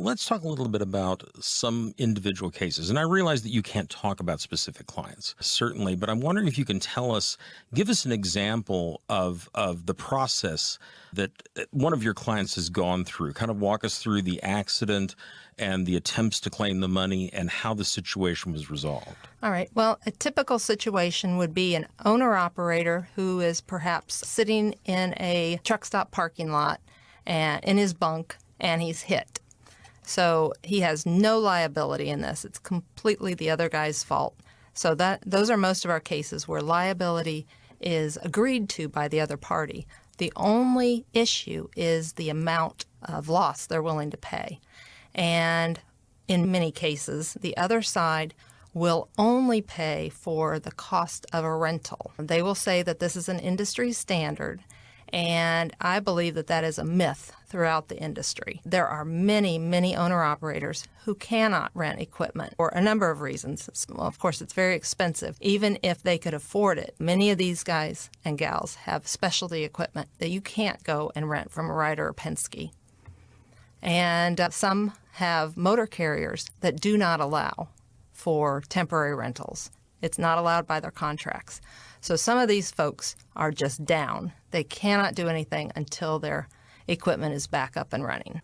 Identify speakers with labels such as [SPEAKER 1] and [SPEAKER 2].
[SPEAKER 1] let's talk a little bit about some individual cases. And I realize that you can't talk about specific clients, certainly, but I'm wondering if you can give us an example of the process that one of your clients has gone through. Kind of walk us through the accident and the attempts to claim the money and how the situation was resolved.
[SPEAKER 2] All right. Well, a typical situation would be an owner-operator who is perhaps sitting in a truck stop parking lot and in his bunk, and he's hit. So he has no liability in this. It's completely the other guy's fault. So those are most of our cases where liability is agreed to by the other party. The only issue is the amount of loss they're willing to pay. And in many cases, the other side will only pay for the cost of a rental. They will say that this is an industry standard, and I believe that that is a myth throughout the industry. There are many, many owner-operators who cannot rent equipment for a number of reasons. Well, of course, it's very expensive. Even if they could afford it, many of these guys and gals have specialty equipment that you can't go and rent from a Ryder or Penske. And some have motor carriers that do not allow for temporary rentals. It's not allowed by their contracts. So some of these folks are just down. They cannot do anything until their equipment is back up and running.